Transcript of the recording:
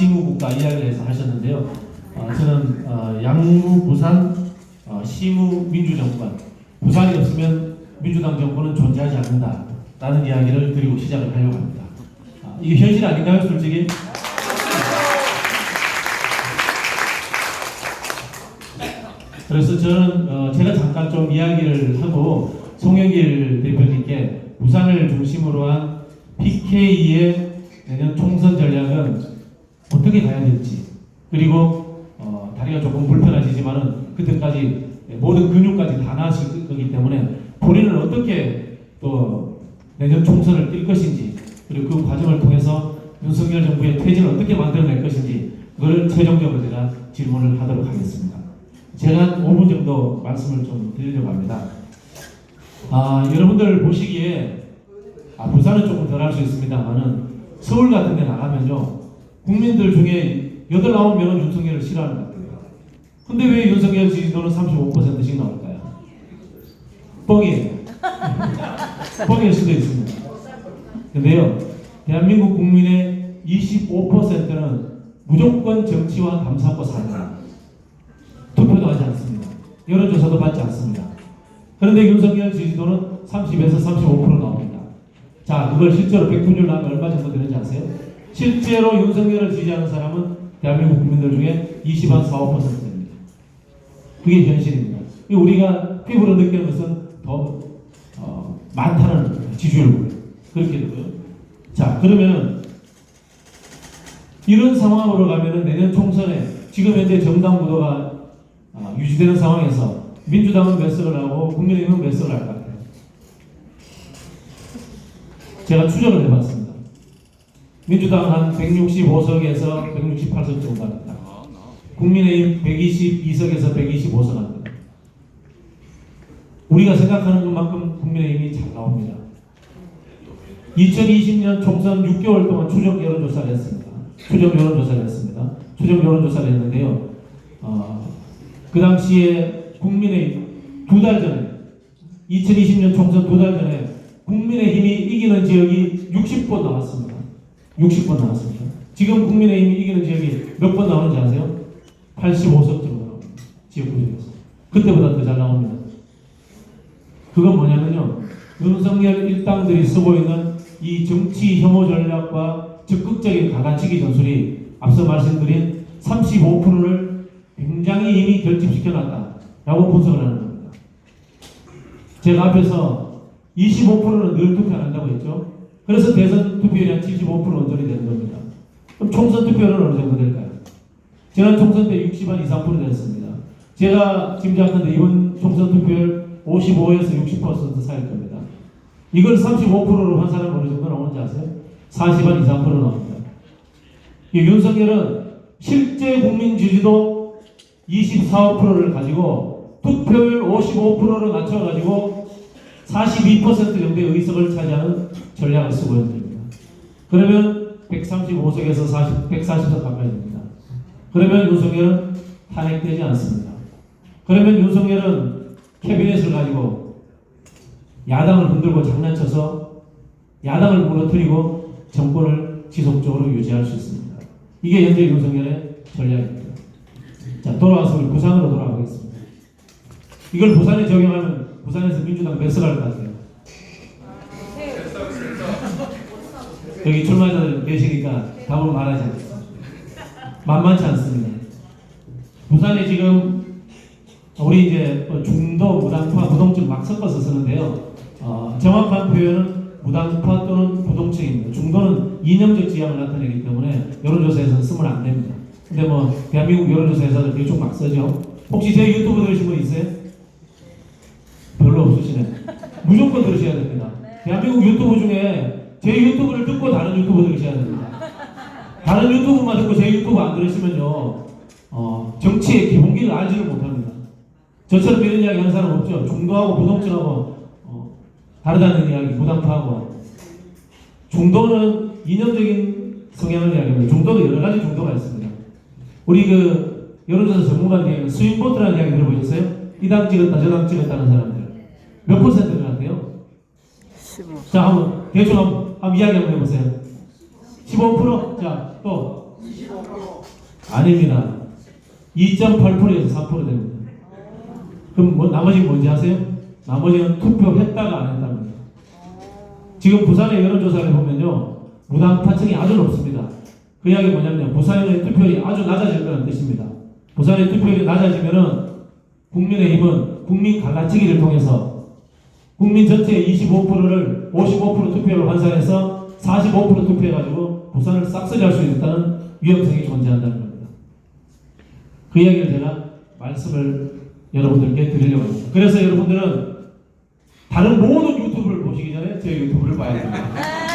시무국가 이야기를 해서 하셨는데요. 저는 양무 부산 시무 민주정권, 부산이 없으면 민주당 정권은 존재하지 않는다라는 이야기를 드리고 시작을 하려고 합니다. 이게 현실 아닌가요, 솔직히? 그래서 저는 제가 잠깐 좀 이야기를 하고 송영길 대표님께 부산을 중심으로 한 PK의 내년 총선 전략은 어떻게 가야 될지, 그리고 다리가 조금 불편하시지만은 그때까지 모든 근육까지 다 나으실 거기 때문에 본인은 어떻게 또 내년 총선을 뛸 것인지, 그리고 그 과정을 통해서 윤석열 정부의 퇴진을 어떻게 만들어낼 것인지, 그걸 최종적으로 제가 질문을 하도록 하겠습니다. 제가 한 5분 정도 말씀을 좀 드리려고 합니다. 여러분들 보시기에 부산은 조금 덜 할 수 있습니다만은 서울 같은 데 나가면요, 국민들 중에 8, 9명은 윤석열을 싫어하는 것 같아요. 근데 왜 윤석열 지지도는 35%씩 나올까요? 뻥이에요. 뻥일 수도 있습니다. 근데요, 대한민국 국민의 25%는 무조건 정치와 감싸고 삽니다. 투표도 하지 않습니다. 여론조사도 받지 않습니다. 그런데 윤석열 지지도는 30에서 35% 나옵니다. 자, 그걸 실제로 백분율 나면 얼마 정도 되는지 아세요? 실제로 윤석열을 지지하는 사람은 대한민국 국민들 중에 20한 4, 5%입니다. 그게 현실입니다. 우리가 피부로 느끼는 것은 더 많다는 지지율, 그렇게 되고요. 자, 그러면 이런 상황으로 가면은 내년 총선에 지금 현재 정당 구도가 유지되는 상황에서 민주당은 몇 석을 하고 국민의힘은 몇 석을 할 것 같아요? 제가 추정을 해봤습니다. 민주당 한 165석에서 168석 정도 합니다. 국민의힘 122석에서 125석 합니다. 우리가 생각하는 것만큼 국민의힘이 잘 나옵니다. 2020년 총선 6개월 동안 추적 여론조사를 했습니다. 추적 여론조사를 했는데요. 그 당시에 국민의힘 2달 전에, 2020년 총선 2달 전에 국민의힘이 이기는 지역이 60번 나왔습니다. 60번 나왔습니다. 지금 국민의힘이 이기는 지역이 몇 번 나오는지 아세요? 85석 정도 나옵니다. 지역 구역에서. 그때보다 더 잘 나옵니다. 그건 뭐냐면요, 윤석열 일당들이 쓰고 있는 이 정치 혐오 전략과 적극적인 가간치기 전술이 앞서 말씀드린 35%를 굉장히 이미 결집시켜놨다라고 분석을 하는 겁니다. 제가 앞에서 25%는 늘 투표 안 한다고 했죠. 그래서 대선 투표율이 한 75% 언저리 되는 겁니다. 그럼 총선 투표율은 어느 정도 될까요? 지난 총선 때 60한 2, 3% 됐습니다. 제가 짐작하는데 이번 총선 투표율 55에서 60% 사이일 겁니다. 이걸 35%로 환산하면 어느 정도 나오는지 아세요? 40한 2, 3% 나옵니다. 이 윤석열은 실제 국민 지지도 24, 5%를 가지고 투표율 55%를 맞춰가지고 42% 정도의 의석을 차지하는 전략을 쓰고 있는 겁니다. 그러면 135석에서 140석 가까이 됩니다. 그러면 윤석열은 탄핵되지 않습니다. 그러면 윤석열은 캐비넷을 가지고 야당을 흔들고 장난쳐서 야당을 무너뜨리고 정권을 지속적으로 유지할 수 있습니다. 이게 현재 윤석열의 전략입니다. 자, 돌아와서 우리 부산으로 돌아가겠습니다. 이걸 부산에 적용하면 부산에서 민주당 몇 석 할 것 같아요? 여기 출마자들 계시니까 답을 말하지 않습니다. 만만치 않습니다. 부산에 지금 우리 이제 중도, 무당파, 부동층 막 섞어서 쓰는데요. 정확한 표현은 무당파 또는 부동층입니다. 중도는 이념적 지향을 나타내기 때문에 여론조사에서는 쓰면 안 됩니다. 근데 뭐 대한민국 여론조사에서는 대충 막 쓰죠. 혹시 제 유튜브 들으신 분 있어요? 별로 없으시네. 무조건 들으셔야 됩니다. 대한민국 유튜브 중에 제 유튜브를 듣고 다른 유튜브 들으셔야 됩니다. 다른 유튜브만 듣고 제 유튜브 안 들으시면요, 정치의 기본기를 알지를 못합니다. 저처럼 이런 이야기 하는 사람 없죠. 중도하고 부동층하고 다르다는 이야기, 무당파하고. 중도는 이념적인 성향을 이야기합니다. 중도도 여러 가지 중도가 있습니다. 우리 그 여론조사 전문가들 스윙보트라는 이야기 들어보셨어요? 이 당 찍었다, 저 당 찍었다는 사람들. 몇 퍼센트 같아요? 15. 자, 한번 대충 한번 이야기 한번 해보세요. 15%? 자, 또 아닙니다. 2.8%에서 3% 됩니다. 그럼 뭐 나머지 뭔지 아세요? 나머지는 투표했다가 안 했답니다. 지금 부산의 여론조사를 보면요, 무당파층이 아주 높습니다. 그 이야기 뭐냐면 부산의 투표율이 아주 낮아질 거라는 뜻입니다. 부산의 투표율이 낮아지면은 국민의힘은 국민 갈라치기를 통해서 국민 전체의 25%를 55% 투표를 환산해서 45% 투표해가지고 부산을 싹쓸이할 수 있다는 위험성이 존재한다는 겁니다. 그 이야기를 제가 말씀을 여러분들께 드리려고 합니다. 그래서 여러분들은 다른 모든 유튜브를 보시기 전에 제 유튜브를 봐야 됩니다.